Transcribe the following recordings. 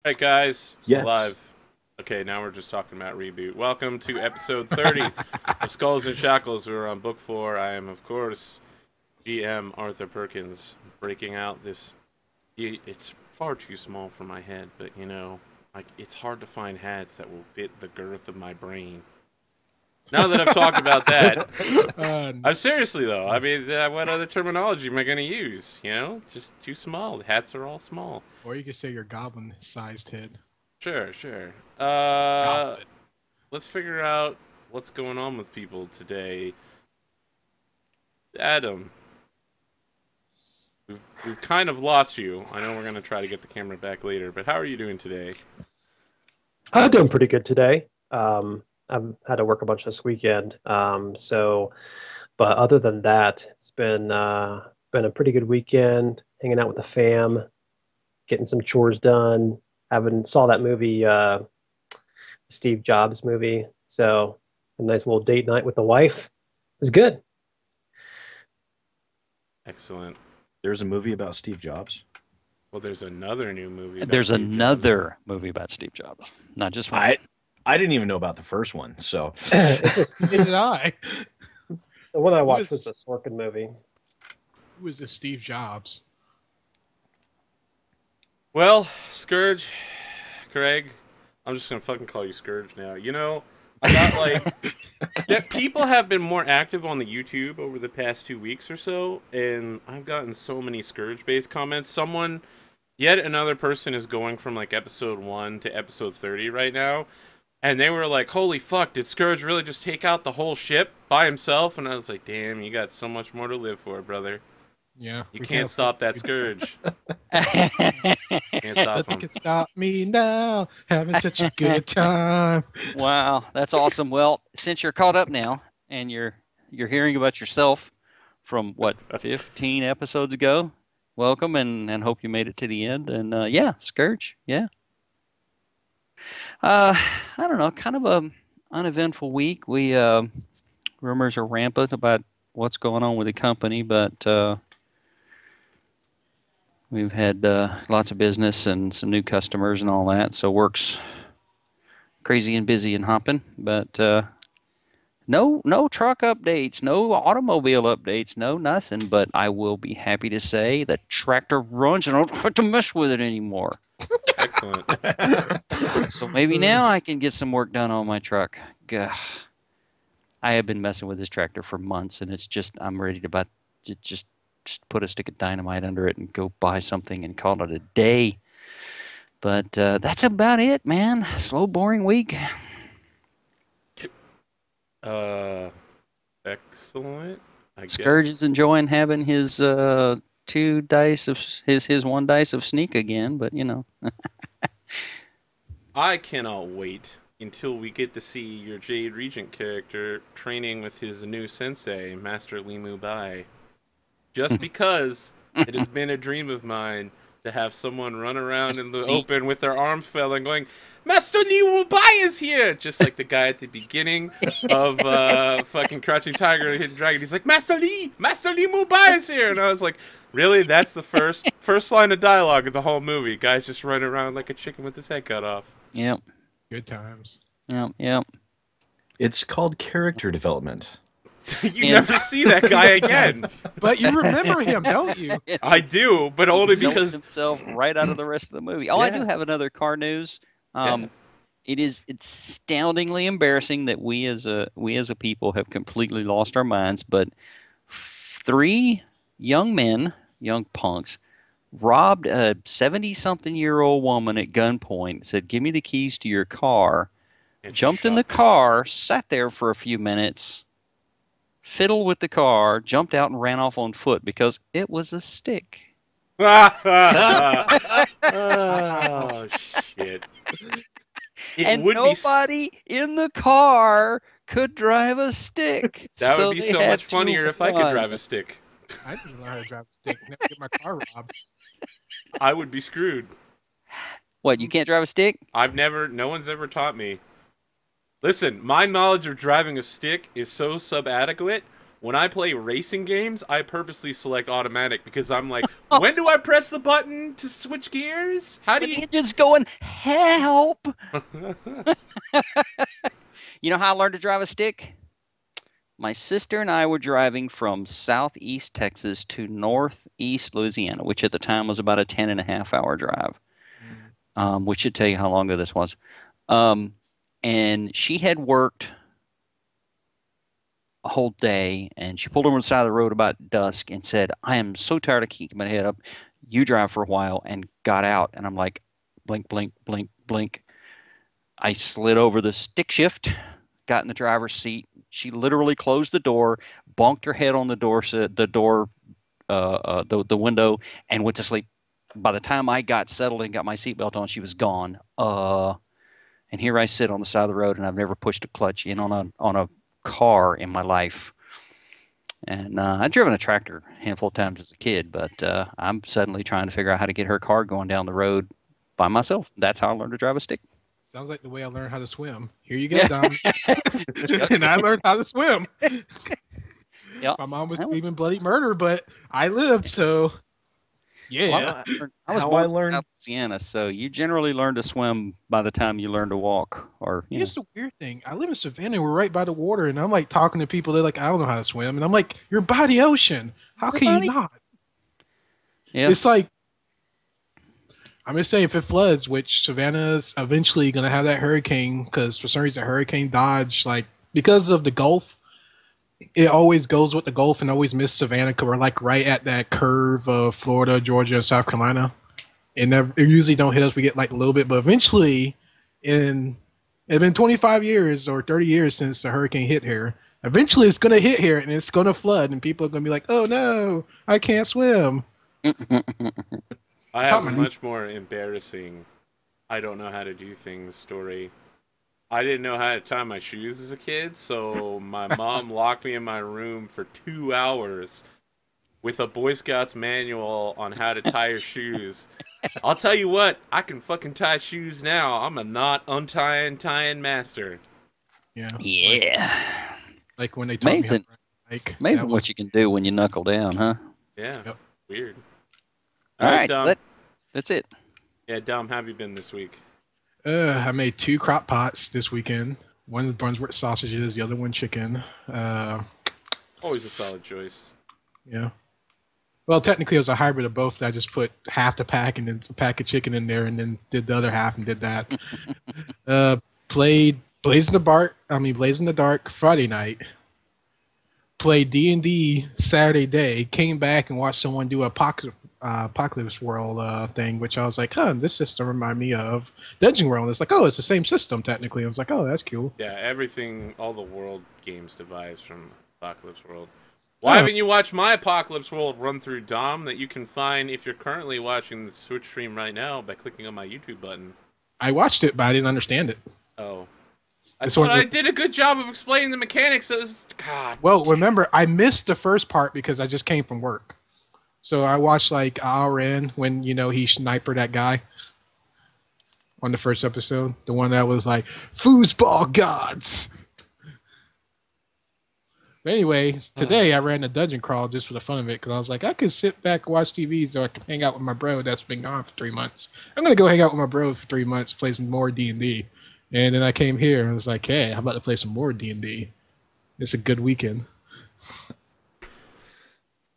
Hey guys, Yes. live. Okay, now we're just talking about reboot. Welcome to episode 30 of Skulls and Shackles. We're on book 4. I am, of course, GM Arthur Perkins, breaking out this. It's far too small for my head, but like it's hard to find hats that will fit the girth of my brain. Now that I've talked about that, I'm seriously though. I mean, what other terminology am I going to use? Just too small. The hats are all small. Or you could say your goblin-sized head. Sure, sure. Goblin. Let's figure out what's going on with people today. Adam, we've kind of lost you. I know we're going to try to get the camera back later, but how are you doing today? I'm doing pretty good today. I've had to work a bunch this weekend. But other than that, it's been a pretty good weekend, hanging out with the fam, getting some chores done. Haven't saw that movie, Steve Jobs movie. So a nice little date night with the wife. It was good. Excellent. There's a movie about Steve Jobs. Well, there's another new movie. There's another movie about Steve Jobs, not just one. I didn't even know about the first one, so So did I. The one I watched was the Sorkin movie. Who was the Steve Jobs? Well, Scourge, Craig, I'm just gonna fucking call you Scourge now. I got that people have been more active on the YouTube over the past 2 weeks or so, and I've gotten so many Scourge-based comments. Yet another person is going from like episode 1 to episode 30 right now, and they were like, "Holy fuck, did Scourge really just take out the whole ship by himself?" And I was like, "Damn, you got so much more to live for, brother. Yeah. You can't stop that Scourge. Can't stop Nothing him." can stop me now. Having such a good time. Wow, that's awesome. Well, since you're caught up now and you're hearing about yourself from what 15 episodes ago, welcome and hope you made it to the end. And yeah, Scourge, yeah. I don't know, kind of a uneventful week. We rumors are rampant about what's going on with the company, but we've had lots of business and some new customers and all that, so work's crazy and busy and hopping. But no truck updates, no automobile updates, no nothing. But I will be happy to say the tractor runs and I don't have to mess with it anymore. Excellent. So maybe now I can get some work done on my truck. Gah. I have been messing with this tractor for months, and it's just I'm ready to just put a stick of dynamite under it and go buy something and call it a day. But that's about it, man. Slow, boring week. Excellent. Scourge is enjoying having his two dice of his one dice of sneak again, but I cannot wait until we get to see your Jade Regent character training with his new sensei, Master Limu Bai. Just because it has been a dream of mine to have someone run around in the open with their arms flailing going, "Master Limu Bai is here!" Just like the guy at the beginning of fucking Crouching Tiger, Hidden Dragon. He's like, Master Limu Bai is here! And I was like, really? That's the first line of dialogue of the whole movie. Guy's just running around like a chicken with his head cut off. Yep. Good times. Yep. it's called character development. You never see that guy again. But you remember him, don't you? I do, but only Knows because himself right out of the rest of the movie. Oh, I do have another car news. It's astoundingly embarrassing that we as a people have completely lost our minds. But 3 young men, young punks, robbed a 70-something-year-old woman at gunpoint. Said, "Give me the keys to your car." Jumped in the car, sat there for a few minutes, fiddled with the car, jumped out and ran off on foot because it was a stick. oh shit! And nobody in the car could drive a stick. That so would be they so had much to funnier if I could run. drive a stick. I didn't know how to drive a stick. Never get my car robbed. I would be screwed. What, you can't drive a stick? No one's ever taught me. Listen, my knowledge of driving a stick is so subadequate. when I play racing games, I purposely select automatic because I'm like, when do I press the button to switch gears? How do The you? engine's going, help! You know how I learned to drive a stick? My sister and I were driving from southeast Texas to northeast Louisiana, which at the time was about a 10.5 hour drive, which should tell you how long ago this was. And she had worked a whole day, and she pulled over on the side of the road about dusk and said, I am so tired of keeping my head up. You drive for a while, and got out. And I'm like, blink, blink, blink, blink. I slid over the stick shift, got in the driver's seat. She literally closed the door, bonked her head on the window, and went to sleep. By the time I got settled and got my seatbelt on, she was gone. And here I sit on the side of the road, and I've never pushed a clutch in on a car in my life. And I've driven a tractor a handful of times as a kid, but I'm suddenly trying to figure out how to get her car going down the road by myself. That's how I learned to drive a stick. Sounds like the way I learned how to swim. Here you go, Dom. And I learned how to swim. Yep. My mom was screaming bloody murder, but I lived, so yeah. Well, I was born in South Louisiana, so you generally learn to swim by the time you learn to walk. Or Here's the weird thing. I live in Savannah. We're right by the water, and I'm like talking to people. They're like, I don't know how to swim. And I'm like, you're by the ocean. How can you not? Yeah. It's like, I'm just saying, if it floods, which Savannah's eventually going to have that hurricane, because for some reason Hurricane Dodge, like, because of the Gulf, it always goes with the Gulf and always miss Savannah because we're like right at that curve of Florida, Georgia, and South Carolina. It usually don't hit us. We get like a little bit, but eventually, it's been 25 years or 30 years since the hurricane hit here. Eventually, it's going to hit here and it's going to flood, and people are going to be like, oh no, I can't swim. I have a much more embarrassing, I don't know how to do things story. I didn't know how to tie my shoes as a kid, so my mom locked me in my room for 2 hours with a Boy Scouts manual on how to tie your shoes. I'll tell you what, I can fucking tie shoes now. I'm a knot untying tying master. Yeah. Yeah. Like when they taught Amazing. me how to, Amazing what you can do when you knuckle down, huh? Yeah. Yep. Weird. All right, Dom. so that's it. Yeah, Dom, how have you been this week? I made 2 crock pots this weekend. One Brunswick sausages, the other one chicken. Always a solid choice. Yeah. Well, technically it was a hybrid of both. I just put half the pack and then a pack of chicken in there and then did the other half and did that. Played Blaze in the Dark Friday night. Played D&D Saturday day. Came back and watched someone do a Apocalypse World thing, which I was like, huh, this system reminded me of Dungeon World. It's like, oh, it's the same system technically. I was like, oh, that's cool. Yeah, everything, all the world games devised from Apocalypse World. Why haven't you watched my Apocalypse World run through, Dom, that you can find if you're currently watching the Twitch stream right now by clicking on my YouTube button? I watched it, but I didn't understand it. Oh. I thought I did a good job of explaining the mechanics. God. Well, remember, I missed the first part because I just came from work. So I watched like an hour in when, he sniped that guy on the first episode. The one that was like, foosball gods. But anyway, today I ran a dungeon crawl just for the fun of it because I was like, I could sit back and watch TV so I can hang out with my bro that's been gone for 3 months. I'm going to go hang out with my bro for 3 months, play some more D&D. And then I came here and was like, hey, how about to play some more D&D? It's a good weekend.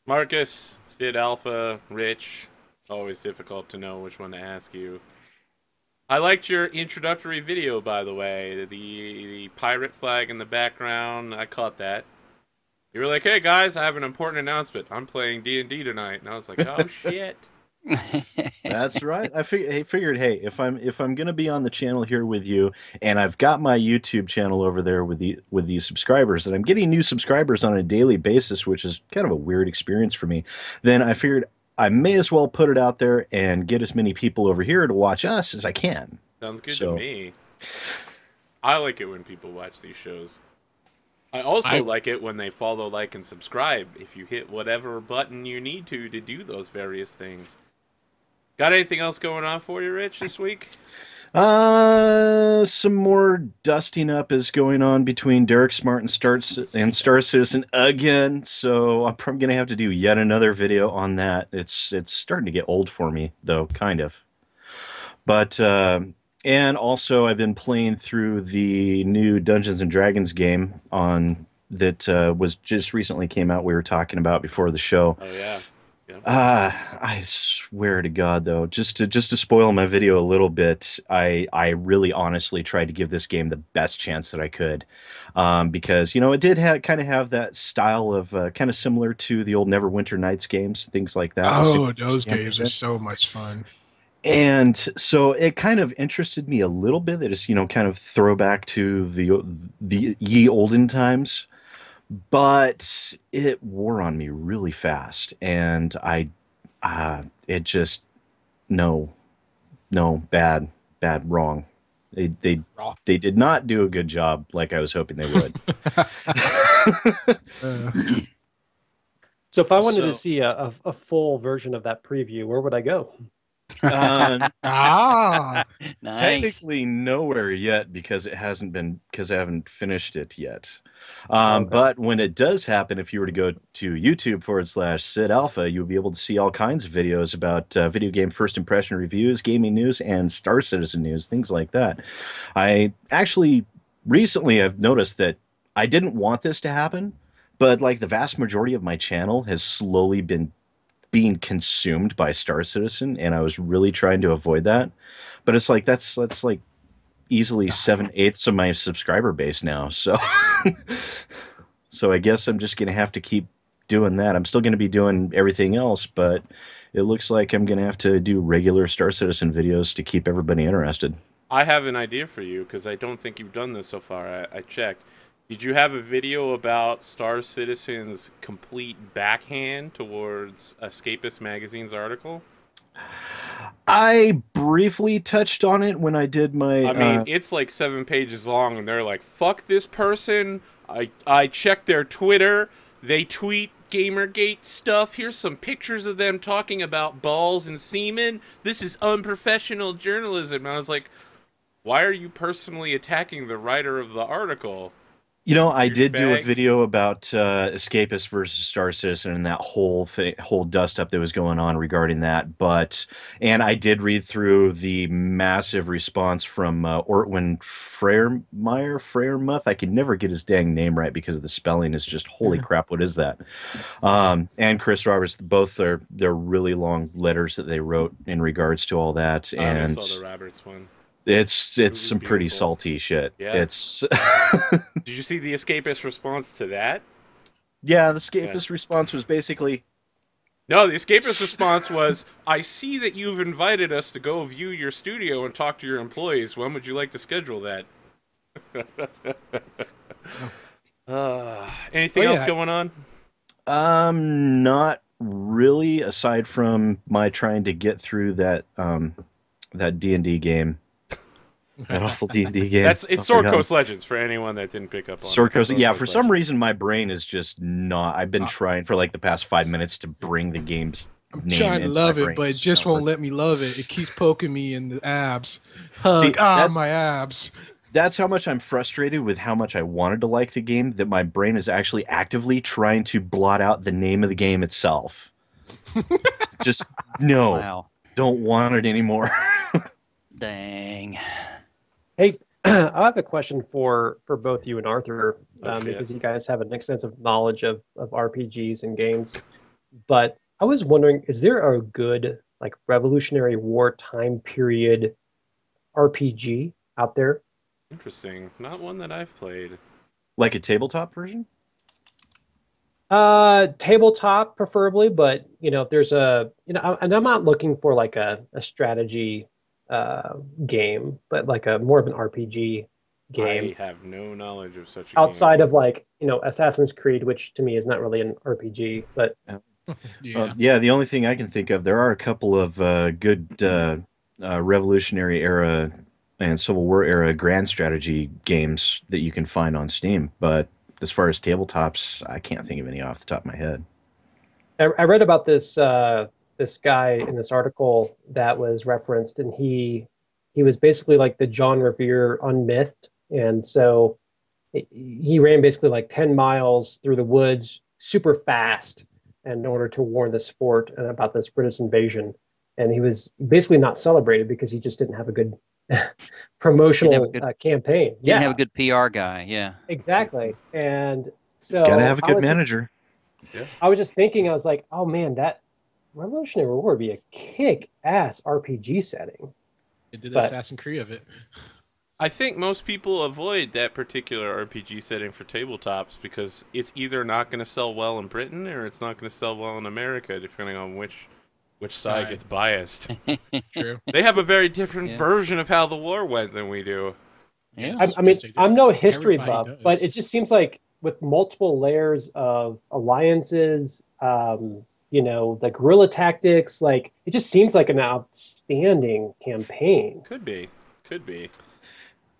Marcus, Sid Alpha, Rich. Always difficult to know which one to ask you. I liked your introductory video, by the way. The pirate flag in the background. I caught that. You were like, hey guys, I have an important announcement. I'm playing D&D tonight. And I was like, oh shit. That's right. I figured, hey, if I'm gonna be on the channel here with you, and I've got my YouTube channel over there with these subscribers, and I'm getting new subscribers on a daily basis, which is kind of a weird experience for me, then I figured I may as well put it out there and get as many people over here to watch us as I can. Sounds good to me. I like it when people watch these shows. I also like it when they follow, like, and subscribe if you hit whatever button you need to do those various things. Got anything else going on for you, Rich, this week? Some more dusting up is going on between Derek Smart and Star Citizen again, so I'm probably gonna have to do yet another video on that. It's starting to get old for me, though, kind of. But and also I've been playing through the new Dungeons and Dragons game on that was just recently came out. We were talking about before the show. Oh yeah. Yeah. I swear to God, though, just to spoil my video a little bit, I really honestly tried to give this game the best chance that I could, because it did kind of have that style of kind of similar to the old Neverwinter Nights games, things like that. Oh, those games are so much fun. And so it kind of interested me a little bit. That is, kind of throwback to the ye olden times. But it wore on me really fast, and it just no, bad, wrong. They did not do a good job like I was hoping they would. So if I wanted to see a full version of that preview, where would I go? Nice. Technically nowhere yet because I haven't finished it yet. Okay. But when it does happen, if you were to go to YouTube/Sid Alpha, you'll be able to see all kinds of videos about video game first impression reviews, gaming news, and Star Citizen news, things like that. I actually recently have noticed that I didn't want this to happen, but like the vast majority of my channel has slowly been being consumed by Star Citizen, and I was really trying to avoid that. But it's like that's like easily 7/8 of my subscriber base now. So so I guess I'm just gonna have to keep doing that. I'm still gonna be doing everything else, but it looks like I'm gonna have to do regular Star Citizen videos to keep everybody interested. I have an idea for you because I don't think you've done this so far. I checked. Did you have a video about Star Citizen's complete backhand towards Escapist Magazine's article? I briefly touched on it when I did my... I mean, it's like 7 pages long, and they're like, fuck this person. I checked their Twitter. They tweet Gamergate stuff. Here's some pictures of them talking about balls and semen. This is unprofessional journalism. And I was like, why are you personally attacking the writer of the article? I did do a video about Escapist versus Star Citizen and that whole dust up that was going on regarding that. And I did read through the massive response from Ortwin Freyermuth. I can never get his dang name right because the spelling is just holy crap. What is that? And Chris Roberts. Both they're really long letters that they wrote in regards to all that. And I saw the Roberts one. It's some pretty salty shit. Yeah. It's. Did you see the Escapist response to that? Yeah, the Escapist response was basically. No, the Escapist response was, "I see that you've invited us to go view your studio and talk to your employees. When would you like to schedule that?" Anything else going on? Not really. Aside from my trying to get through that D&D game. That awful D&D game. It's Sword Coast Legends for anyone that didn't pick up on Sword Coast. Yeah, for Legends. some reason my brain is just not. I've been trying for like the past 5 minutes to bring the game's name trying to into love my it, brain. but it just won't let me love it. It keeps poking me in the abs. See, My abs. That's how much I'm frustrated with how much I wanted to like the game, that my brain is actually actively trying to blot out the name of the game itself. Just no. Wow. Don't want it anymore. Dang. Hey, I have a question for both you and Arthur, because you guys have an extensive knowledge of RPGs and games. But I was wondering, is there a good like Revolutionary War time period RPG out there? Interesting. Not one that I've played. Like a tabletop version? Tabletop preferably, but if there's and I'm not looking for like a strategy game, but like a more of an RPG game. I have no knowledge of such a outside of like Assassin's Creed, which to me is not really an RPG, but yeah, the only thing I can think of, there are a couple of good Revolutionary era and Civil War era grand strategy games that you can find on Steam, but as far as tabletops, I can't think of any off the top of my head. I read about this guy in this article that was referenced, and he he was basically like the John Revere unmythed, and so he ran basically like 10 miles through the woods super fast in order to warn this fort about this British invasion. And he was basically not celebrated because he just didn't have a good promotional campaign. Didn't have a good PR guy. Yeah, exactly. And so gotta have a good manager. I was just thinking, I was like, oh man, that Revolutionary War would be a kick-ass RPG setting. It did Assassin's Creed of it. I think most people avoid that particular RPG setting for tabletops because it's either not going to sell well in Britain or it's not going to sell well in America, depending on which side gets biased. True. They have a very different version of how the war went than we do. Yeah. I mean, I'm no history buff, but it just seems like with multiple layers of alliances, you know, the guerrilla tactics, like it just seems like an outstanding campaign. Could be.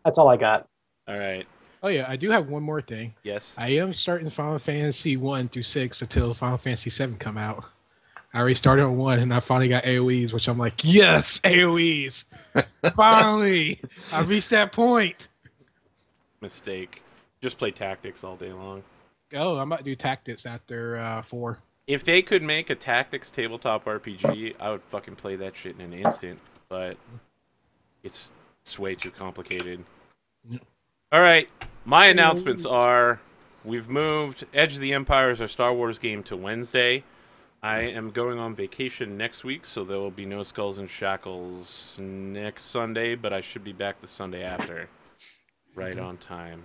That's all I got. All right. Oh yeah, I do have one more thing. Yes. I am starting Final Fantasy 1 through 6 until Final Fantasy 7 come out. I already started on 1 and I finally got AoEs, which I'm like, yes, AoEs! Finally! I reached that point! Mistake. Just play tactics all day long. Oh, I'm about to do tactics after 4. If they could make a tactics tabletop RPG, I would fucking play that shit in an instant. But it's way too complicated. Yep. All right, my announcements are: we've moved Edge of the Empires, our Star Wars game, to Wednesday. I am going on vacation next week, so there will be no Skulls and Shackles next Sunday, but I should be back the Sunday after, right on time.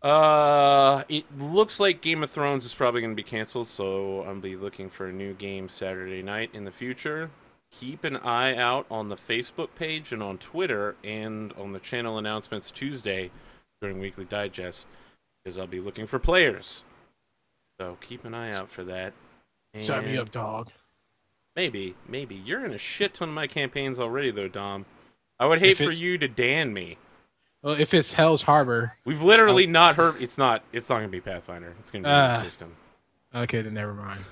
It looks like Game of Thrones is probably going to be canceled, so I'll be looking for a new game Saturday night in the future. Keep an eye out on the Facebook page and on Twitter and on the channel announcements Tuesday during Weekly Digest, because I'll be looking for players. So keep an eye out for that. Shut me up, dog. Maybe. You're in a shit ton of my campaigns already, though, Dom. I would hate for you to Dan me. Well, if it's Hell's Harbor... We've literally not heard... It's not going to be Pathfinder. It's going to be a new system. Okay, then never mind.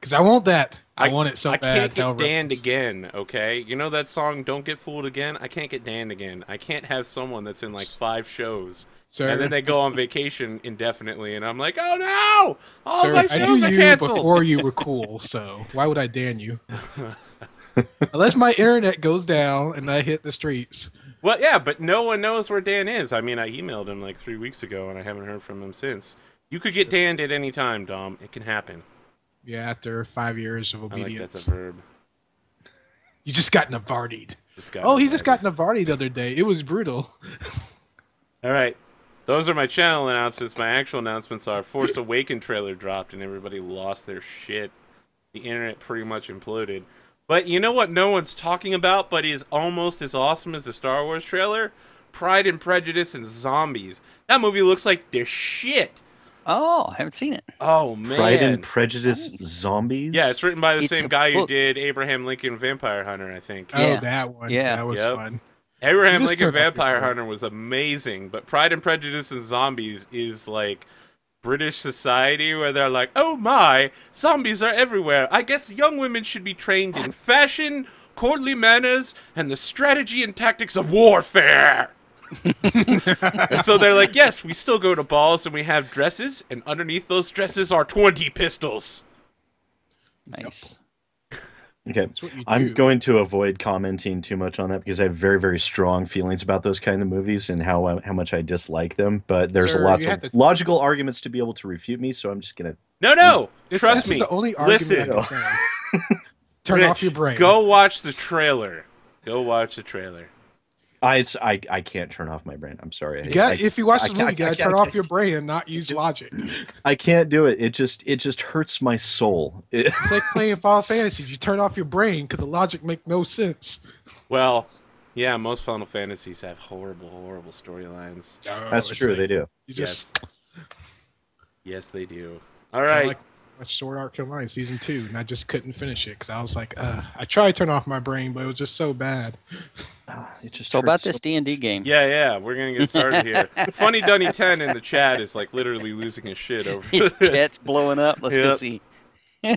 Because I want that. I want it so bad. I can't get Danned again, okay? You know that song, Don't Get Fooled Again? I can't get Danned again. I can't have someone that's in like 5 shows. Sir. And then they go on vacation indefinitely, and I'm like, oh no! All my shows are canceled! Before you were cool, so why would I Dan you? Unless my internet goes down and I hit the streets. Well, yeah, but no one knows where Dan is. I mean, I emailed him like 3 weeks ago, and I haven't heard from him since. You could get Danned at any time, Dom. It can happen. Yeah, after 5 years of obedience. I like that's a verb. You just got Navardied. He just got Navardied the other day. It was brutal. All right. Those are my channel announcements. My actual announcements are Force Awakens trailer dropped and everybody lost their shit. The internet pretty much imploded. But you know what no one's talking about but is almost as awesome as the Star Wars trailer? Pride and Prejudice and Zombies. That movie looks like the shit. Oh, I haven't seen it. Oh, man. Pride and Prejudice Zombies? Yeah, it's written by the same guy who did Abraham Lincoln Vampire Hunter, I think. Oh, that one. Yeah. That was fun. Abraham Lincoln Vampire Hunter was amazing, but Pride and Prejudice and Zombies is like British society where they're like, oh my, zombies are everywhere. I guess young women should be trained in fashion, courtly manners, and the strategy and tactics of warfare. And so they're like, yes, we still go to balls and we have dresses, and underneath those dresses are 20 pistols. Nice. Okay, I'm going to avoid commenting too much on that because I have very, very strong feelings about those kind of movies and how much I dislike them. But there's lots of logical arguments to be able to refute me, so I'm just gonna. No, trust me. The only argument Turn off your brain. Go watch the trailer. I can't turn off my brain. I'm sorry. If you watch the movie, you gotta turn off your brain and not use logic. I can't do it. It just hurts my soul. It's like playing Final Fantasies. You turn off your brain because the logic makes no sense. Well, yeah, most Final Fantasies have horrible storylines. That's true. They do. Yes, they do. All right. Sword Art Online Season 2, and I just couldn't finish it because I was like, I tried to turn off my brain, but it was just so bad. So about this D&D game. Yeah, we're gonna get started here. Funny Dunny 10 in the chat is like literally losing his shit over his chat's blowing up. Let's go see. All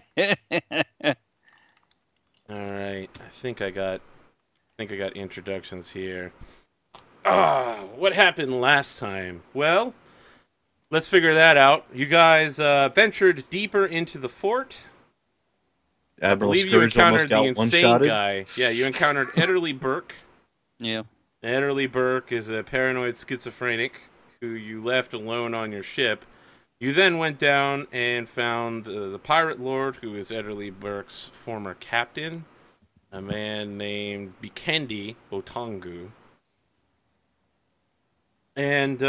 right, I think I got think I got introductions here. What happened last time? Well, let's figure that out. You guys ventured deeper into the fort. Admiral I believe you Scourge almost encountered the got insane one-shotted. guy. Yeah, you encountered Ederly Burke. Yeah. Ederly Burke is a paranoid schizophrenic who you left alone on your ship. You then went down and found the pirate lord, who is Ederly Burke's former captain, a man named Bikendi Otongu. And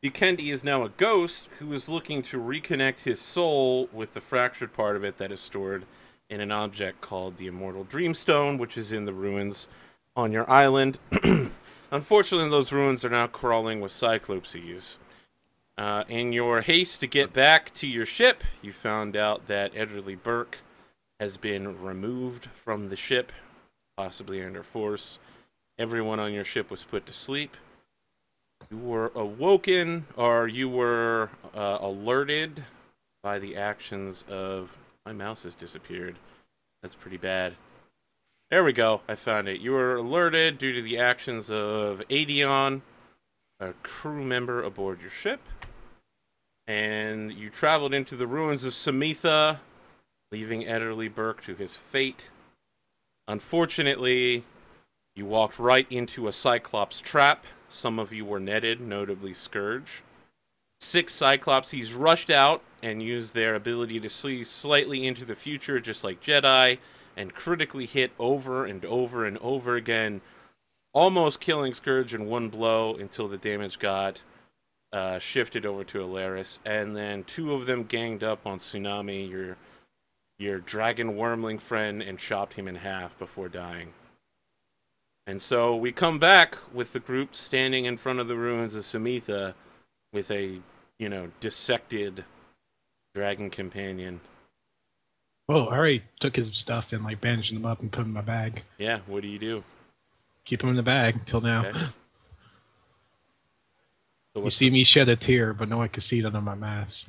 Bikendi is now a ghost who is looking to reconnect his soul with the fractured part of it that is stored in an object called the Immortal Dreamstone, which is in the ruins on your island. Unfortunately, those ruins are now crawling with cyclopses. In your haste to get back to your ship, you found out that Ederly Burke has been removed from the ship, possibly under force. Everyone on your ship was put to sleep. You were awoken, or you were alerted by the actions of... My mouse has disappeared. That's pretty bad. There we go. I found it. You were alerted due to the actions of Adion, a crew member aboard your ship. And you traveled into the ruins of Samitha, leaving Ederly Burke to his fate. Unfortunately, you walked right into a Cyclops trap. Some of you were netted, notably Scourge. 6 Cyclopses rushed out and used their ability to see slightly into the future, just like Jedi, and critically hit over and over and over again, almost killing Scourge in one blow until the damage got shifted over to Alaris. And then 2 of them ganged up on Tsunami, your dragon wormling friend, and chopped him in half before dying. And so we come back with the group standing in front of the ruins of Samitha with a, dissected dragon companion. Oh, I already took his stuff and bandaged him up and put him in my bag. Yeah, what do you do? Keep him in the bag until now. Okay. So You see me shed a tear, but no one can see it under my mask.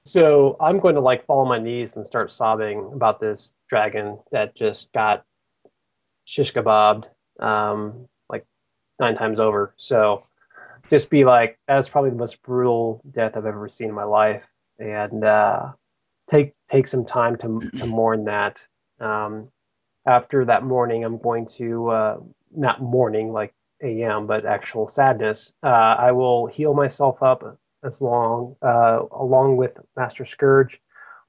So I'm going to fall on my knees and start sobbing about this dragon that just got shish kebabbed 9 times over. So just be that's probably the most brutal death I've ever seen in my life, and take some time to mourn that. After that morning, I'm going to not mourning like AM, but actual sadness. I will heal myself up along with Master Scourge.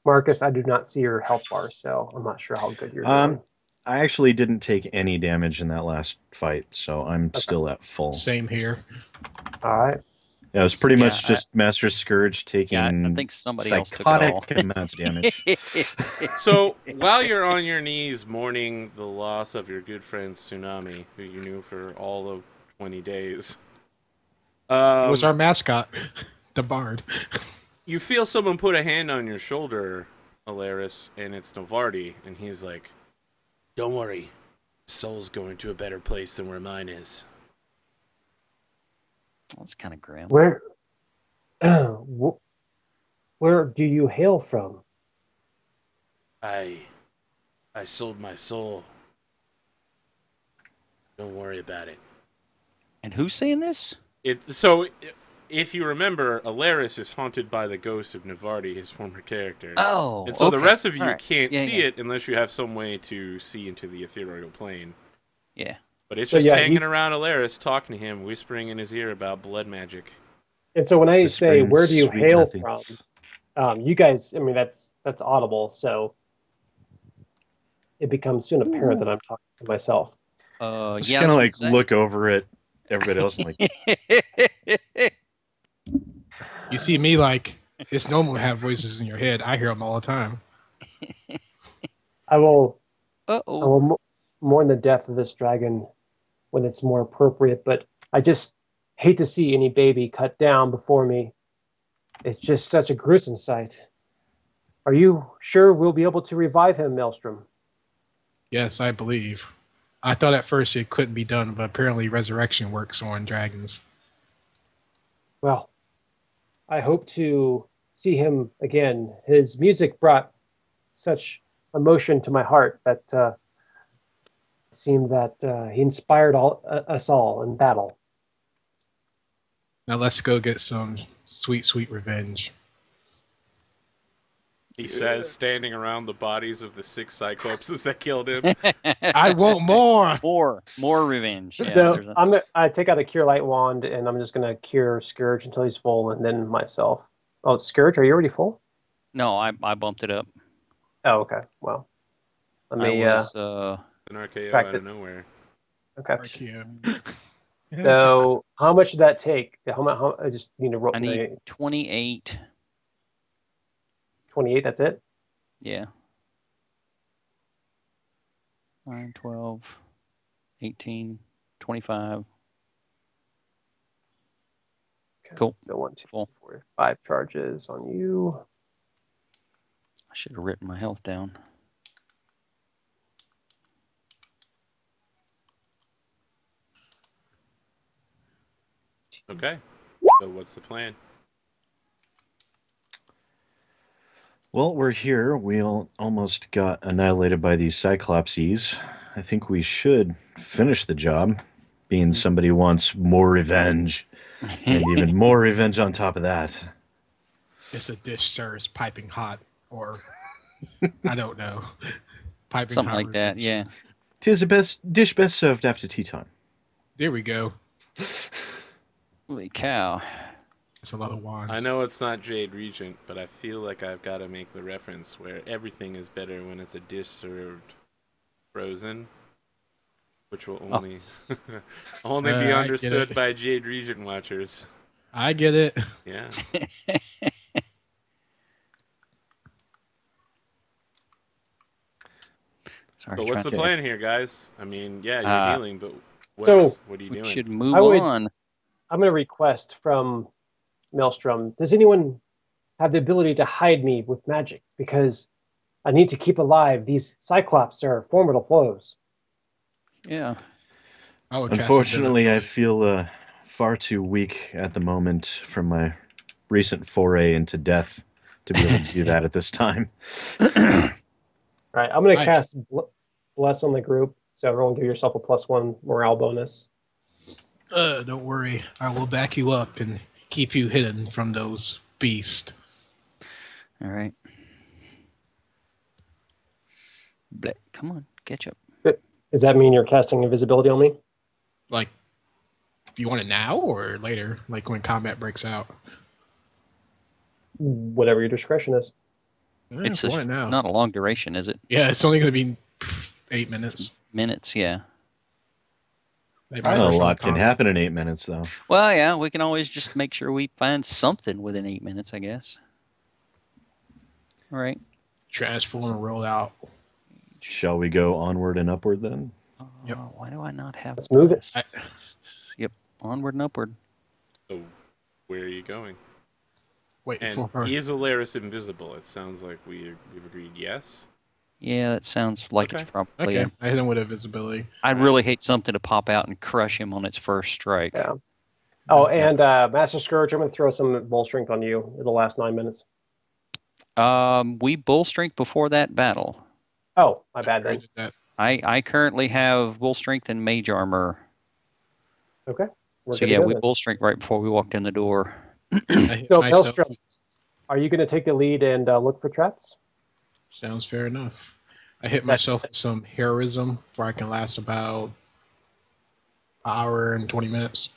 Marcus, I do not see your health bar, so I'm not sure how good you're doing. I actually didn't take any damage in that last fight, so I'm still at full. Same here. All right. Yeah, it was pretty much just Master Scourge taking I think somebody else took it all. psychotic amounts of damage. So, while you're on your knees mourning the loss of your good friend Tsunami, who you knew for all of 20 days... It was our mascot, the Bard. You feel someone put a hand on your shoulder, Alaris, and it's Novardi, and he's like, "Don't worry, soul's going to a better place than where mine is." That's kind of grim. Where do you hail from? I sold my soul. Don't worry about it. And who's saying this? If you remember, Alaris is haunted by the ghost of Novardi, his former character. Oh, and so okay. the rest of you All right. can't see it unless you have some way to see into the ethereal plane. Yeah. But it's just hanging around Alaris, talking to him, whispering in his ear about blood magic. And so when I say, where do you hail from, you guys, I mean, that's audible, so it becomes soon apparent that I'm talking to myself. Just kind of look over at everybody else and You see me it's normal to have voices in your head. I hear them all the time. I will mourn the death of this dragon when it's more appropriate, but I just hate to see any baby cut down before me. It's just such a gruesome sight. Are you sure we'll be able to revive him, Maelstrom? Yes, I believe. I thought at first it couldn't be done, but apparently resurrection works on dragons. Well, I hope to see him again. His music brought such emotion to my heart that seemed that he inspired us all in battle. Now let's go get some sweet, sweet revenge. He says, standing around the bodies of the 6 Cyclopses that killed him. I want more. More revenge. Yeah, so I take out a Cure Light wand, and I'm just going to cure Scourge until he's full, and then myself. Oh, Scourge, are you already full? No, I bumped it up. Oh, okay. Well, let me. I was, an RKO out of nowhere. Okay. RKO. So, how much did that take? How I just need to roll. I need 28. 28. That's it. Yeah. 9, 12, 18, 25. Okay. Cool. So 1, 2, Full. 4, 5 charges on you. I should have written my health down. Okay. So what's the plan? Well, we're here. We almost got annihilated by these Cyclopses. I think we should finish the job, being somebody wants more revenge, and even more revenge on top of that. It's a dish serves piping hot, or I don't know, piping Something hot like that, revenge. yeah. 'Tis a dish best served after tea time. There we go. Holy cow. That's a lot of wands. I know it's not Jade Regent, but I feel like I've got to make the reference where everything is better when it's a dish served frozen, which will only only be understood by Jade Regent watchers. I get it. Yeah. Sorry, But what's the plan here, guys? I mean, yeah, you're healing, but what are you doing? We should move on. I'm going to request from Maelstrom, does anyone have the ability to hide me with magic? Because I need to keep alive. These Cyclops are formidable foes. Yeah. Unfortunately, I feel far too weak at the moment from my recent foray into death to be able to do that at this time. All right, I'm going to cast Bless on the group, so everyone give yourself a +1 morale bonus. Don't worry. I will back you up and keep you hidden from those beasts. All right. Come on, catch up. Does that mean you're casting invisibility on me? Like, do you want it now or later? Like when combat breaks out? Whatever your discretion is. It's not a long duration, is it? Yeah, it's only going to be 8 minutes. Minutes, yeah. A lot can happen in 8 minutes, though. Well, yeah, we can always just make sure we find something within 8 minutes, I guess. All right. Transform and roll out. Shall we go onward and upward then? Yep. Why do I not have... Let's move it. Yep, onward and upward. So, where are you going? Wait, and is Alaris invisible? It sounds like we've agreed yes. Yeah, that sounds like it's probably... Okay, I hit him with invisibility. I'd really hate something to pop out and crush him on its first strike. Yeah. Oh, and Master Scourge, I'm going to throw some bull strength on you in the last 9 minutes. We bull strength before that battle. Oh, my bad then. I currently have bull strength and mage armor. Okay. So yeah, we bull strength right before we walked in the door. So Maelstrom, are you going to take the lead and look for traps? Sounds fair enough. I hit myself with some heroism where I can last about an hour and 20 minutes.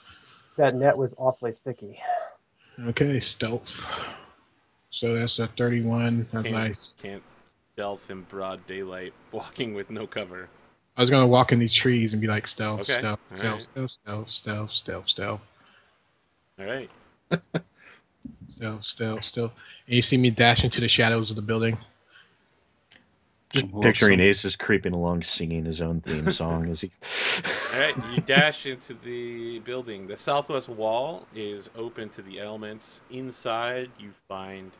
That net was awfully sticky. Okay, stealth. So that's a 31. That's nice. Can't stealth in broad daylight, walking with no cover. I was going to walk in these trees and be like stealth, okay. stealth, All stealth, right. stealth, stealth, stealth, stealth, stealth. All right. Stealth. And you see me dash into the shadows of the building. Just picturing Ace creeping along singing his own theme song as he... All right, you dash into the building. The southwest wall is open to the elements. Inside, you find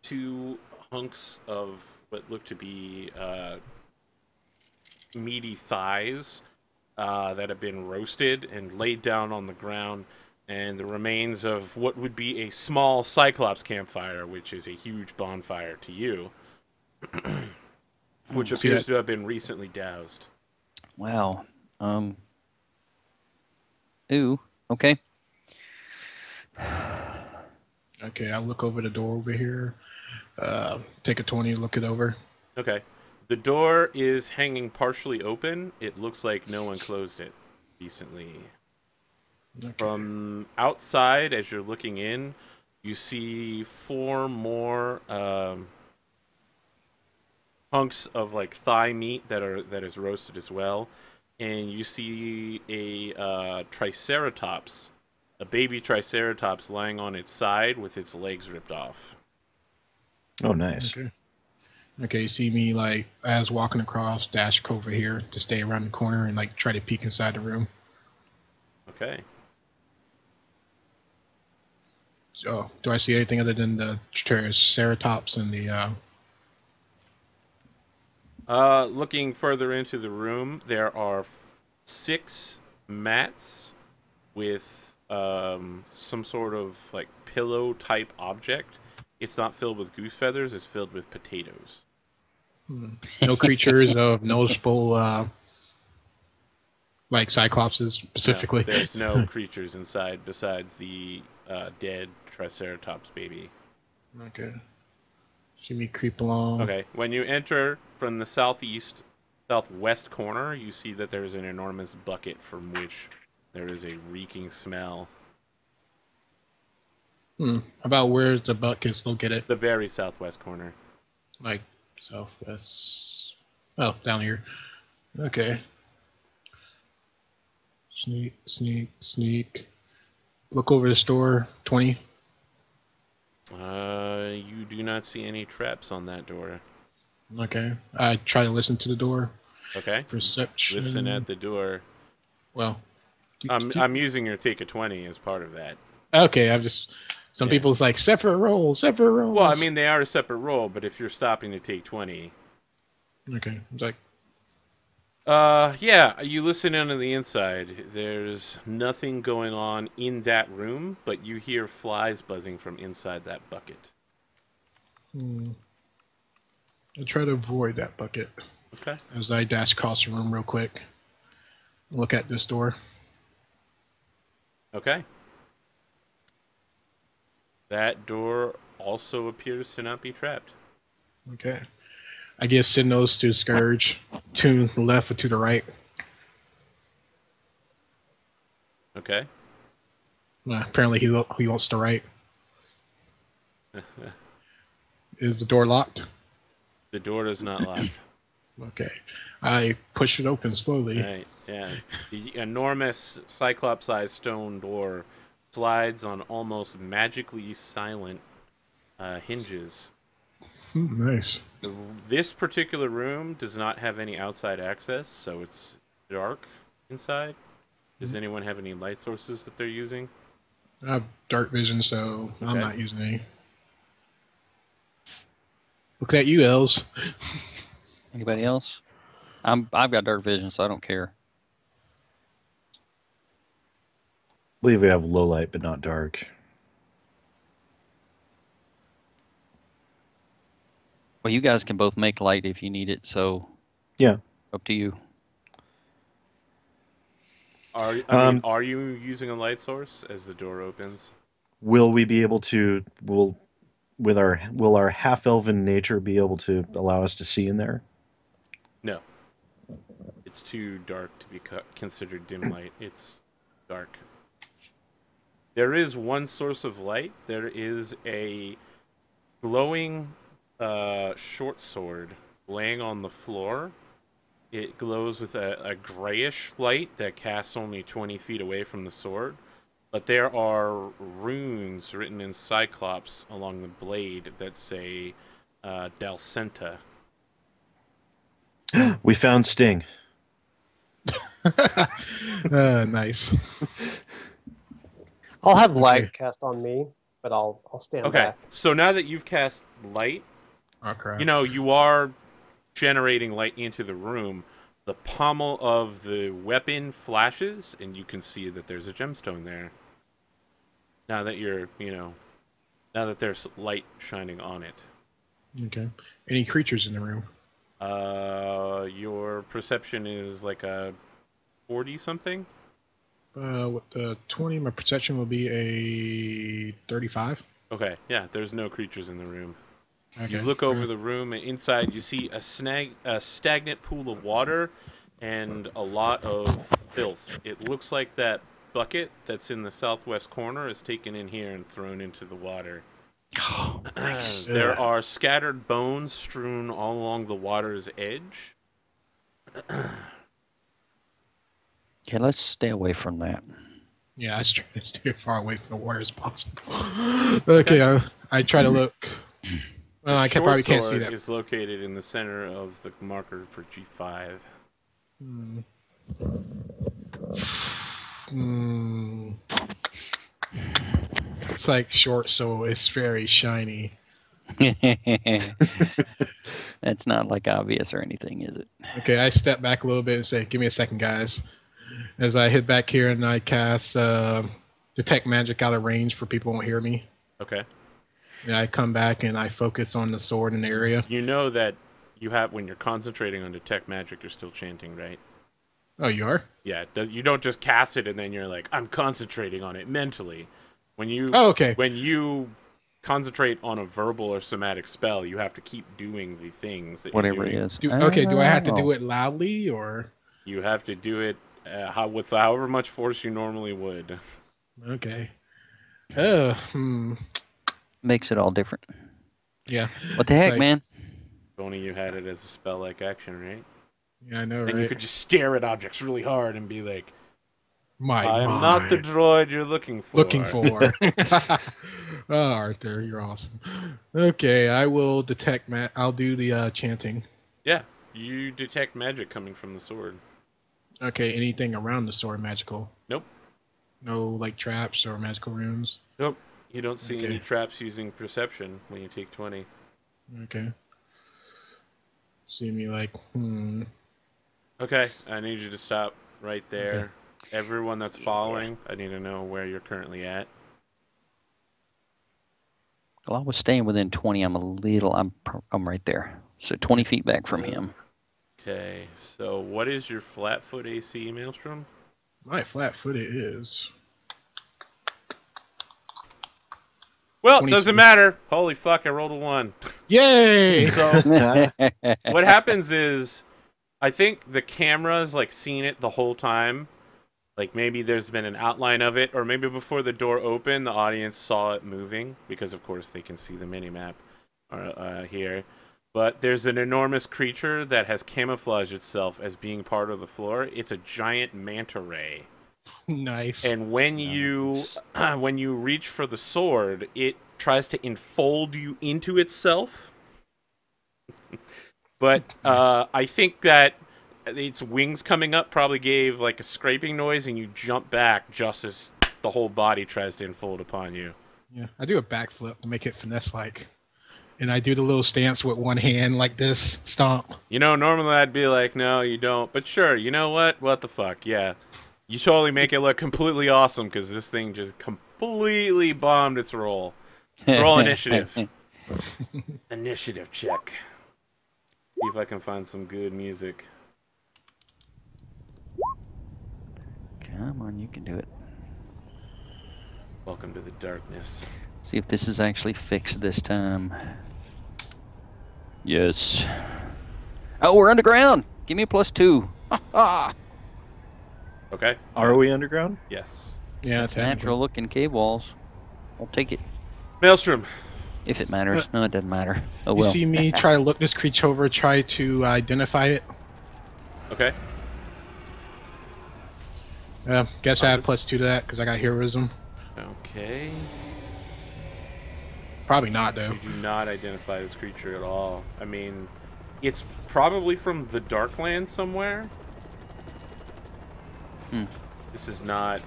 2 hunks of what look to be meaty thighs that have been roasted and laid down on the ground, and the remains of what would be a small Cyclops campfire, which is a huge bonfire to you. Which appears to have been recently doused. Wow. Ooh. Okay. Okay, I'll look over the door over here. Take a 20, look it over. Okay. The door is hanging partially open. It looks like no one closed it recently. Okay. From outside, as you're looking in, you see 4 more hunks of like thigh meat that is roasted as well, and you see a triceratops, a baby triceratops lying on its side with its legs ripped off. Oh, nice. Okay. Okay, you see me like as walking across, dash over here to stay around the corner and like try to peek inside the room. Okay. So, do I see anything other than the Triceratops and the? Looking further into the room, there are 6 mats with some sort of like pillow type object. It's not filled with goose feathers, it's filled with potatoes. No creatures of noticeable, like Cyclopses specifically. No, there's no creatures inside besides the dead Triceratops baby. Okay. See me creep along. Okay, when you enter from the southwest corner, you see that there's an enormous bucket from which there is a reeking smell. About where's the buckets located? The very southwest corner. Like southwest. Oh, down here. Okay. Sneak, sneak, sneak. Look over the store. 20. You do not see any traps on that door. Okay. I try to listen to the door. Okay. Perception. Listen at the door. Well. I'm using your take a 20 as part of that. Okay, I'm just. Some people's like separate roles, separate roles. Well, I mean they are a separate role, but if you're stopping to take 20. Okay. It's like. Yeah, you listen in on the inside. There's nothing going on in that room, but you hear flies buzzing from inside that bucket. I try to avoid that bucket. Okay. As I dash across the room real quick. Look at this door. Okay. That door also appears to not be trapped. Okay. I give signals to Scourge to the left or to the right. Okay. Apparently he wants to right. Is the door locked? The door is not locked. Okay. I push it open slowly. Right, yeah. The enormous cyclops-sized stone door slides on almost magically silent hinges. Nice. This particular room does not have any outside access, so it's dark inside. Does anyone have any light sources that they're using? I have dark vision, so Okay. I'm not using any. Look at you, Els. Anybody else? I've got dark vision, so I don't care. I believe we have low light, but not dark. Well, you guys can both make light if you need it, so Yeah. up to you. Are you using a light source as the door opens? Will we be able to? Will our half elven nature be able to allow us to see in there? No. It's too dark to be considered dim light. It's dark. There is one source of light. There is a glowing short sword laying on the floor. It glows with a grayish light that casts only 20 feet away from the sword. But there are runes written in Cyclops along the blade that say Dalcenta. We found Sting. Nice. I'll have light cast on me, but I'll stand Okay, back. so now that you've cast light, Oh, crap. you know, you are generating light into the room. The pommel of the weapon flashes, and you can see that there's a gemstone there. Now that now that there's light shining on it. Okay. Any creatures in the room? Your perception is like a 40 something. With the 20, my perception will be a 35. Okay, yeah. There's no creatures in the room. Okay. You look over the room, and inside you see a stagnant pool of water and a lot of filth. It looks like that bucket that's in the southwest corner is taken in here and thrown into the water. Oh, nice. There are scattered bones strewn all along the water's edge. Okay, let's stay away from that. Yeah, I try to stay as far away from the water as possible. Okay, I try to look. Well, I probably can't see that. Is located in the center of the marker for G5. It's like short, so it's very shiny. That's not like obvious or anything, is it? Okay, I step back a little bit and say, "Give me a second, guys." As I head back here and I cast detect magic out of range for people who won't hear me. Okay. Yeah, I come back and I focus on the sword in the area. You know that you have when you're concentrating on detect magic, you're still chanting, right? Oh, you are? Yeah. You don't just cast it and then you're like, I'm concentrating on it mentally. When you okay. When you concentrate on a verbal or somatic spell, you have to keep doing the things that whatever you're doing. it is. Okay, do I have to do it loudly or? You have to do it with however much force you normally would. Okay. Makes it all different. Yeah. What the heck, like, If man? only you had it as a spell-like action, right? Yeah, I know, Then right? you could just stare at objects really hard and be like, I am not the droid you're looking for. Oh, Arthur, you're awesome. Okay, I will detect I'll do the chanting. Yeah, you detect magic coming from the sword. Okay, anything around the sword magical? Nope. No, like traps or magical runes? Nope. You don't see any traps using perception when you take 20. Okay. See me like, Okay, I need you to stop right there. Okay. Everyone that's following, I need to know where you're currently at. Well, I was staying within 20. I'm right there. So 20 feet back from him. Okay, so what is your flat-foot AC, Maelstrom? My flat-foot is... Well, doesn't matter. Holy fuck, I rolled a 1. Yay! So, what happens is, I think the camera's, like, seen it the whole time. Like, maybe there's been an outline of it, or maybe before the door opened, the audience saw it moving, because, of course, they can see the mini-map here. But there's an enormous creature that has camouflaged itself as being part of the floor. It's a giant manta ray. Nice. And when you reach for the sword, it tries to enfold you into itself. But I think that its wings coming up probably gave like a scraping noise, and you jump back just as the whole body tries to enfold upon you. Yeah, I do a backflip to make it finesse-like. And I do the little stance with one hand like this, stomp. You know, normally I'd be like, no, you don't. But sure, you know what? What the fuck? Yeah. You totally make it look completely awesome because this thing just completely bombed its roll. Roll initiative. Initiative check. See if I can find some good music. Come on, you can do it. Welcome to the darkness. See if this is actually fixed this time. Yes. Oh, we're underground. Give me a +2. Okay. Are we underground? Yes. Yeah, it's natural looking cave walls. I'll take it. Maelstrom. If it matters. No, it doesn't matter. Oh well. You see me try to look this creature over, try to identify it. Okay. Guess I have +2 to that because I got heroism. Okay. Probably not, though. You do not identify this creature at all. I mean, it's probably from the Darklands somewhere. This is not...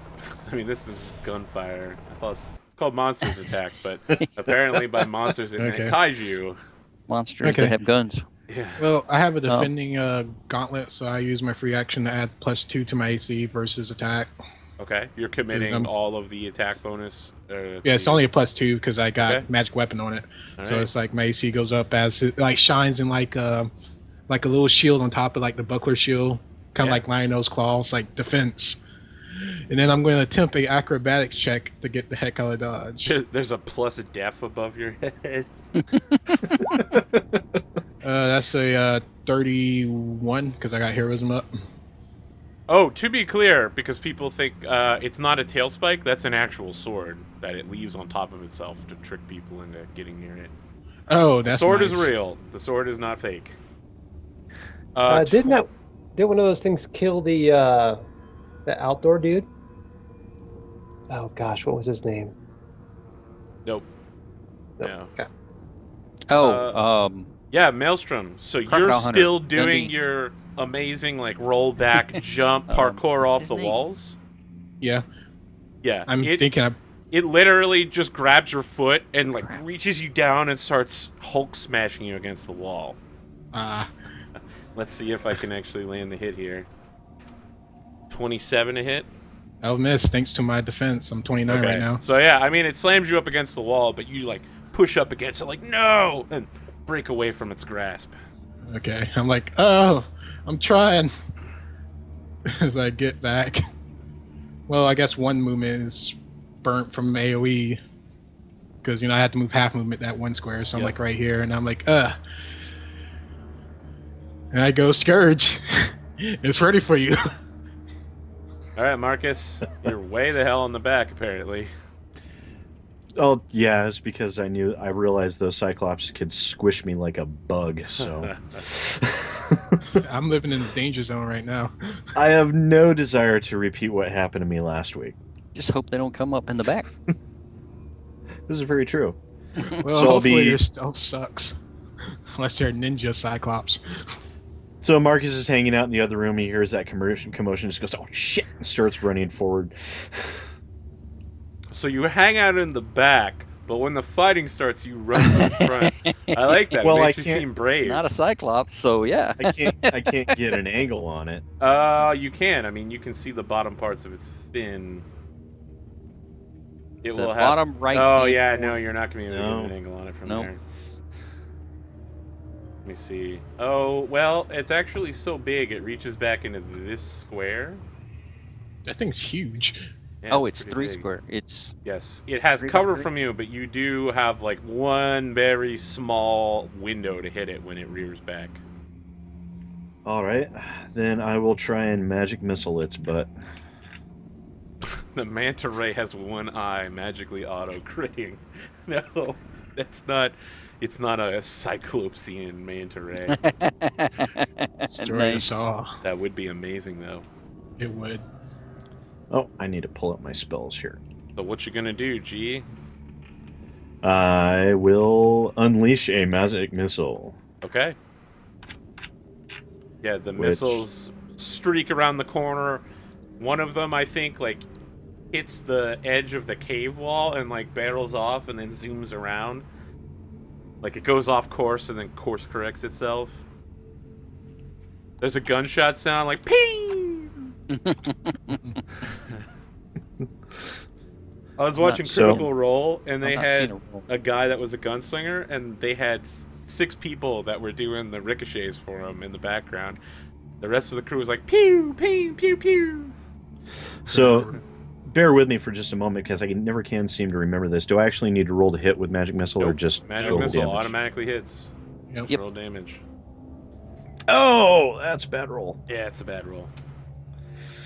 I mean, this is gunfire. I thought it's called Monsters Attack, but apparently by monsters it meant kaiju. Monsters that have guns. Yeah. Well, I have a defending gauntlet, so I use my free action to add +2 to my AC versus attack. Okay, you're committing all of the attack bonus. Yeah, it's only a +2 because I got magic weapon on it. So it's like my AC goes up as it like shines in like like a little shield on top of like the buckler shield, kind of Yeah. like Lionel's claws, like defense. And then I'm going to attempt a acrobatics check to get the heck out of dodge. There's a plus def above your head. That's a 31 because I got heroism up. Oh, to be clear, because people think it's not a tail spike, that's an actual sword that it leaves on top of itself to trick people into getting near it. Oh, that's The sword nice. is real. The sword is not fake. Didn't one of those things kill the outdoor dude? Oh gosh, what was his name? Nope. Nope. No. Okay. Oh, Yeah, Maelstrom. So you're Crocodile Hunter. still doing Dundee. your amazing like roll back jump parkour what's off his the name? walls? Yeah, Yeah. I'm thinking. It literally just grabs your foot and like reaches you down and starts Hulk smashing you against the wall. Let's see if I can actually land the hit here. 27 to hit. I'll miss thanks to my defense. I'm 29 right now. So yeah, I mean it slams you up against the wall, but you like push up against it like no and break away from its grasp. Okay, I'm like, oh, I'm trying. As I get back. Well, I guess one movement is burnt from AoE. Because, I had to move half movement that one square, so I'm like right here, and I'm like, And I go, Scourge. It's ready for you. Alright, Marcus, you're way the hell in the back apparently. Oh yeah, it's because I realized those Cyclops could squish me like a bug. So I'm living in the danger zone right now. I have no desire to repeat what happened to me last week. just hope they don't come up in the back. This is very true. Well, So hopefully their stealth sucks. Unless they're ninja Cyclops. So Marcus is hanging out in the other room. He hears that commotion, just goes, "Oh shit!" and starts running forward. So you hang out in the back, but when the fighting starts, you run to the front. I like that. Well, It makes I you can't- seem brave. It's not a Cyclops, so yeah. I can't get an angle on it. You can. I mean, you can see the bottom parts of its fin. It The will have. bottom right Oh hand yeah, corner. no, you're not going to be able to No. get an angle on it from Nope. there. Let me see. Oh well, it's actually so big it reaches back into this square. That thing's huge. Yeah, Oh, it's pretty 3 big. square. It's Yes, it has 3 by cover 3. from you, but you do have like one very small window to hit it when it rears back. All right, then I will try and magic missile its butt. The manta ray has one eye magically auto-critting. No, that's not. It's not a Cyclopsian manta ray. Destroy nice. us all. That would be amazing, though. It would. Oh, I need to pull up my spells here. So what you gonna do, G? I will unleash a magic missile. Okay. Yeah, the Which- missiles streak around the corner. One of them, I think, like hits the edge of the cave wall and like barrels off and then zooms around. Like it goes off course and then course corrects itself. There's a gunshot sound like ping. I was watching So- Critical Role and they I've not seen had a roll. a guy that was a gunslinger and they had 6 people that were doing the ricochets for him in the background. The rest of the crew was like pew pew pew pew. So, bear with me for just a moment because I never can seem to remember this. Do I actually need to roll to hit with magic missile or Nope. just Magic roll missile damage? automatically hits. Yep. Yep. Roll damage. Oh, that's a bad roll. Yeah, it's a bad roll.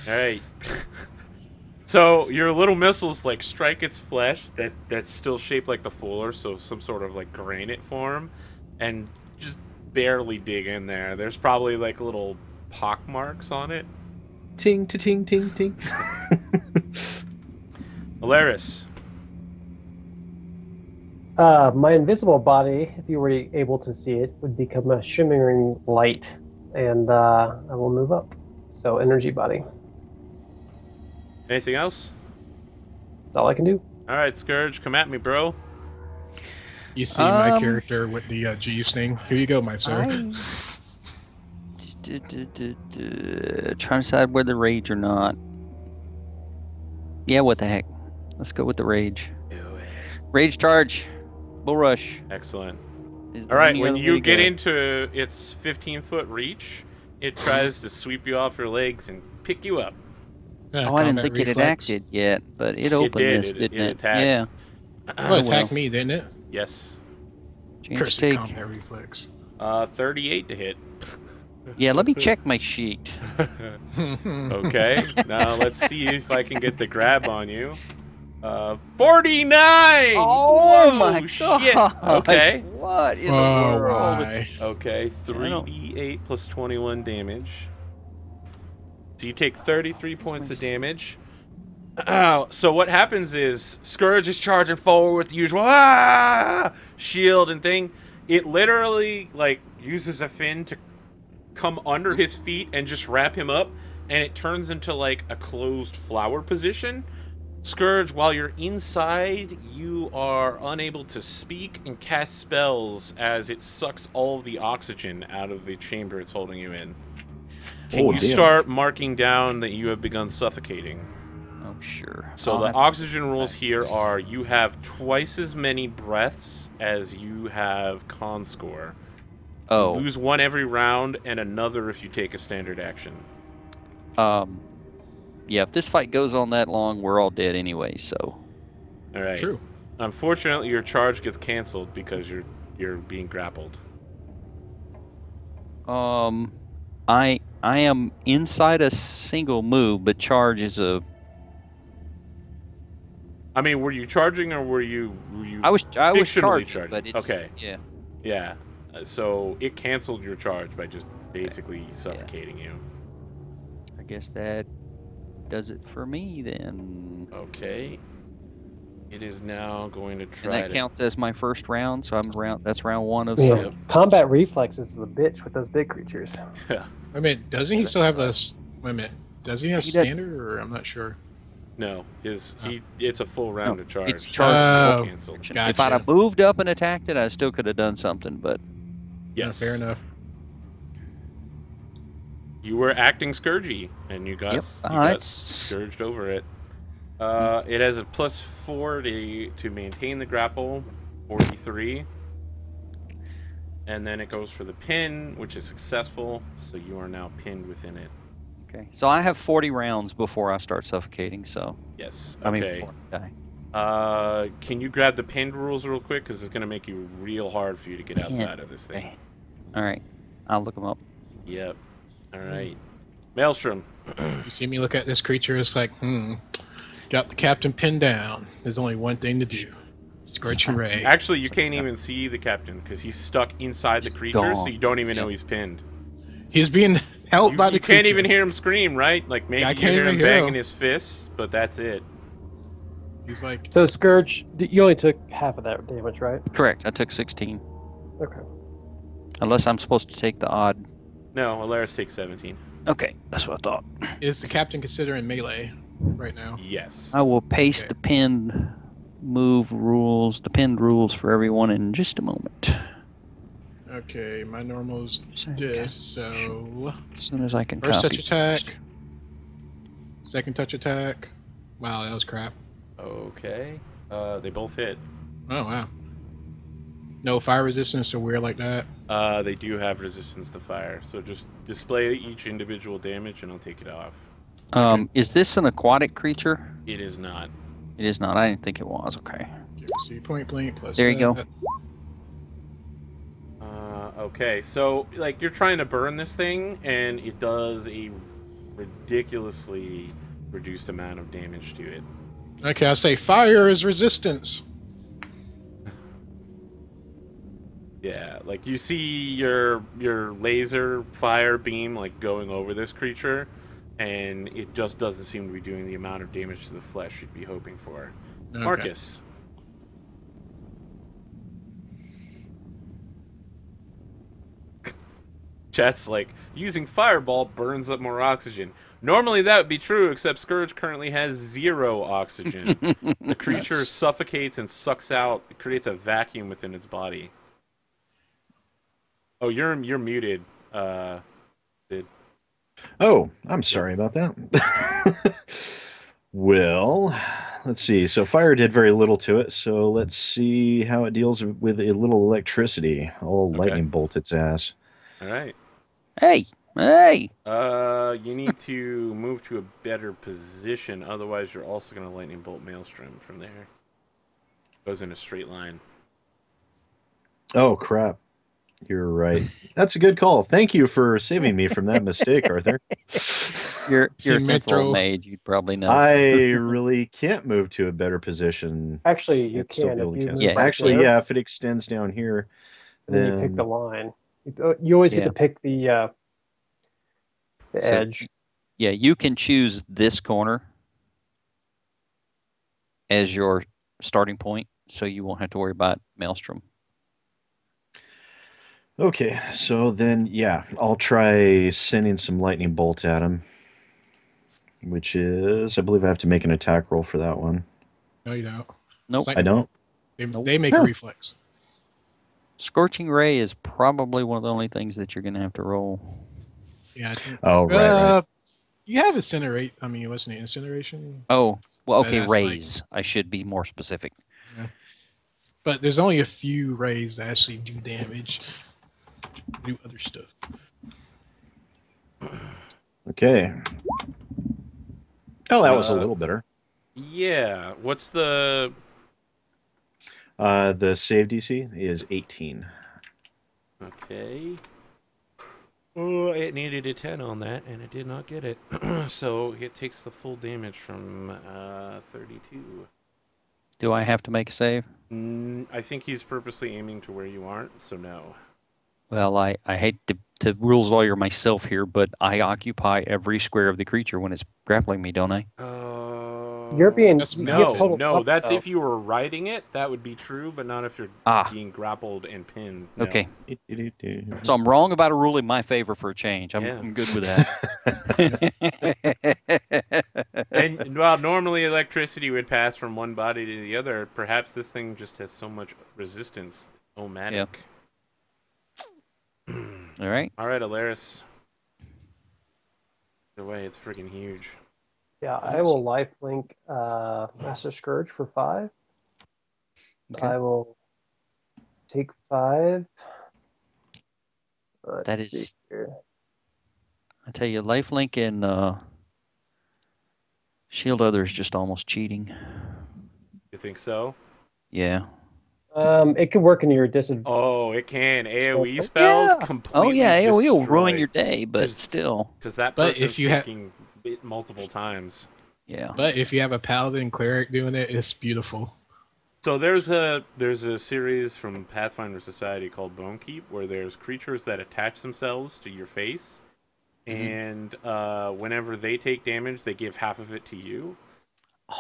Alright. So your little missiles like strike its flesh that's still shaped like the fuller, so some sort of like granite form, and just barely dig in there. There's probably like little pock marks on it. Ting, ting, ting, ting. Alaris. My invisible body, if you were able to see it, would become a shimmering light, and I will move up. So energy body. Anything else? That's all I can do. Alright, Scourge, come at me, bro. You see my Um, character with the G's thing. Here you go, my sir. Trying to decide whether rage or not. Yeah, what the heck? Let's go with the rage. Do it. Rage charge. Bull rush. Excellent. Is All there right, any when other way you to get go? into its 15-foot reach, it tries to sweep you off your legs and pick you up. Oh, I didn't think it had reflex. acted yet, but it opened did. this, didn't It it? attacked. Yeah. Well, it well. attacked me, didn't it? Yes. Chance Cursed take. combat reflex. 38 to hit. Yeah, let me check my sheet. Okay, now let's see if I can get the grab on you. 49! Oh Whoa, my shit. god! Okay. What in the Oh world? my. Okay, 3d8 plus 21 damage. So you take 33 points of damage. So what happens is Scourge is charging forward with the usual shield and thing. It literally like uses a fin to come under his feet and just wrap him up, and it turns into like a closed flower position. Scourge, while you're inside, you are unable to speak and cast spells as it sucks all of the oxygen out of the chamber it's holding you in. Can you start marking down that you have begun suffocating? Oh, sure. So the oxygen rules here are you have twice as many breaths as you have con score. Oh. You lose one every round and another if you take a standard action. Yeah, if this fight goes on that long, we're all dead anyway, so. All right. True. Unfortunately, your charge gets canceled because you're being grappled. I am inside a single move, but charge is a. I mean, were you charging or were you? I was fictionally charging, but it's okay. Yeah. Yeah. So it canceled your charge by just basically suffocating you. I guess that does it for me then. Okay. It is now going to try. And that counts as my first round, so that's round one of. Yeah. Combat reflexes is the bitch with those big creatures. Yeah. I mean, doesn't he still have a? Wait a minute. Does he have He does. standard, or I'm not sure. No, it's a full round of charge. It's charged. Oh, Canceled. gotcha. If I'd have moved up and attacked it, I still could have done something, but. Yes. Fair enough. You were acting Scourgy, and you got scourged over it. It has a +4 to maintain the grapple, 43. And then it goes for the pin, which is successful, so you are now pinned within it. Okay, so I have 40 rounds before I start suffocating, so. Yes, I mean, okay. before I die. Can you grab the pinned rules real quick? Because it's going to make you real hard for you to get outside of this thing. Okay. All right, I'll look them up. Yep. All right. Maelstrom. You see me look at this creature, it's like, got the captain pinned down. There's only one thing to do. Scorching Ray. Actually, you can't even see the captain because he's stuck inside the creature, so you don't even know he's pinned. He's being held by the creature. You can't even hear him scream, right? Like maybe you hear him banging his fists, but that's it. He's like. So Scourge, you only took half of that damage, right? Correct. I took 16. Okay. Unless I'm supposed to take the odd. No, Alaris takes 17. Okay, that's what I thought. Is the captain considering melee right now? Yes. I will paste the pinned rules for everyone in just a moment. Okay, my normal's this, so. As soon as I can First copy. touch attack. Second touch attack. Wow, that was crap. Okay. They both hit. Oh, wow. No fire resistance or weird like that? They do have resistance to fire, so just display each individual damage and I'll take it off. Is this an aquatic creature? It is not. It is not. I didn't think it was. Okay. See, point blank plus. There you go. Okay, so like you're trying to burn this thing, and it does a ridiculously reduced amount of damage to it. Okay, I'll say fire is resistance. Yeah, like you see your laser fire beam like going over this creature, and it just doesn't seem to be doing the amount of damage to the flesh you'd be hoping for. Okay. Marcus. Chat's like, using Fireball burns up more oxygen. Normally that would be true, except Scourge currently has 0 oxygen. The creature suffocates and sucks out, it creates a vacuum within its body. Oh, you're muted, Sid. Oh, I'm sorry about that. Well, let's see. So fire did very little to it. So let's see how it deals with a little electricity. I'll lightning bolt its ass. All right. Hey, hey. You need to move to a better position. Otherwise, you're also going to lightning bolt Maelstrom from there. Goes in a straight line. Oh, crap. You're right. That's a good call. Thank you for saving me from that mistake, Arthur. You're a 10th Metro. level mage. You'd probably know. I really can't move to a better position. Actually, you I'd still can be able if to you cast move it. right Actually, there, yeah, if it extends down here, and then you pick the then line. You always get Yeah. to pick the So- edge. Yeah, you can choose this corner as your starting point, so you won't have to worry about Maelstrom. okay. So then, yeah, I'll try sending some lightning bolts at him, which is, I believe I have to make an attack roll for that one. No, you don't. Nope. I don't. They make a No. reflex. Scorching Ray is probably one of the only things that you're going to have to roll. Yeah. I think, Oh, right. you have incinerate. I mean, what's it? Incineration. Oh, well, But okay, that's like- rays. I should be more specific. But there's only a few rays that actually do damage. Do other stuff. Okay. Oh, that was a little better. Yeah. What's the... The save DC is 18. Okay. Oh, it needed a 10 on that, and it did not get it. So it takes the full damage from 32. Do I have to make a save? I think he's purposely aiming to where you aren't, so no. Well, I hate to rules lawyer myself here, but I occupy every square of the creature when it's grappling me, don't I? You're being That's you No, get total no, cover, that's though. if you were riding it. That would be true, but not if you're being grappled and pinned. No. Okay. So I'm wrong about a rule in my favor for a change. I'm good with that. And while normally electricity would pass from one body to the other, perhaps this thing just has so much resistance. Omatic. All right. All right, Alaris. Either way, it's friggin' huge. Yeah, I will lifelink Master Scourge for 5. Okay. I will take 5. That Let's see is- here. I tell you, lifelink and Shield Other is just almost cheating. You think so? Yeah. It could work in your disadvantage. Oh, it can. AoE Yeah. spells completely Oh yeah, AoE will ruin destroy. your day, but Just- still. Because that But person's if you ha- taking it multiple times. Yeah. But if you have a paladin cleric doing it, it's beautiful. So there's a series from Pathfinder Society called Bone Keep where there's creatures that attach themselves to your face, and whenever they take damage, they give half of it to you.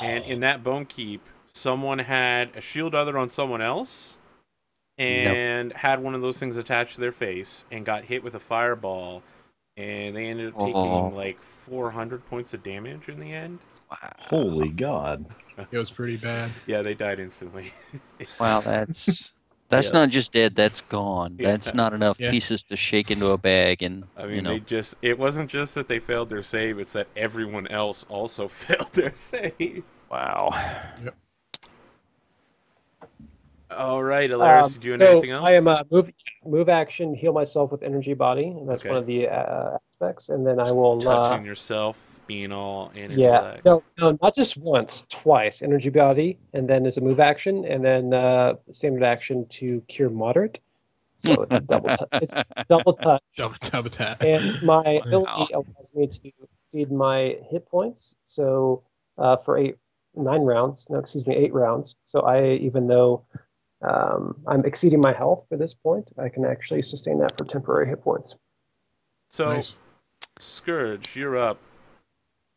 And in that Bone Keep, someone had a shield other on someone else, and had one of those things attached to their face, and got hit with a fireball, and they ended up taking like 400 points of damage in the end. Wow. Holy God. It was pretty bad. Yeah, they died instantly. Wow, that's Yeah. not just dead, that's gone. Yeah. That's not enough Yeah. pieces to shake into a bag and I mean, it wasn't just that they failed their save, it's that everyone else also failed their save. wow. All right, Alaris, you doing anything else? I am move action, heal myself with energy body, and that's Okay. one of the aspects. And then I will touching yourself, being all in and yeah, black. no, not just once, twice. Energy body, and then as a move action, and then standard action to cure moderate. So it's a double. It's double touch. Double tap. And my ability allows me to feed my hit points. So for 8 rounds. So even though I'm exceeding my health for this point, I can actually sustain that for temporary hit points. So, Nice. Scourge, you're up.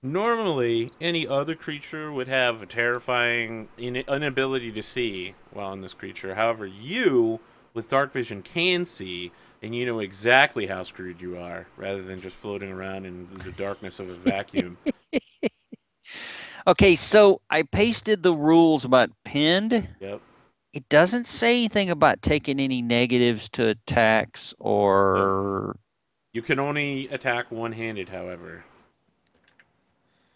Normally, any other creature would have a terrifying inability to see while in this creature. However, you, with dark vision, can see, and you know exactly how screwed you are, rather than just floating around in the darkness of a vacuum. Okay, so I pasted the rules about pinned. Yep. It doesn't say anything about taking any negatives to attacks or... You can only attack one-handed, however.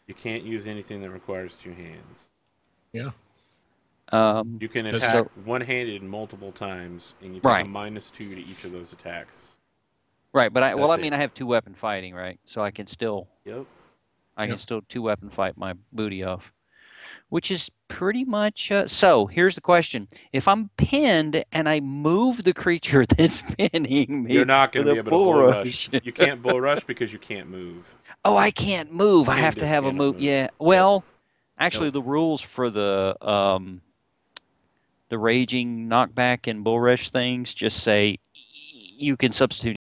You can't use anything that requires two hands. Yeah. You can Does attack so- one-handed multiple times, and you take Right. a -2 to each of those attacks. Right, but I That's it. I have 2-weapon fighting, right? So I can still Yep. can still 2-weapon fight my booty off, which is pretty much. So here's the question: if I'm pinned and I move the creature that's pinning me, You're not going with to be a able to bull rush. You can't bull rush because you can't move. Oh, I can't move. I have to Pinned have a cannot move. move. Yeah. Yep. Well, actually, Nope. the rules for the raging knockback and bull rush things just say you can substitute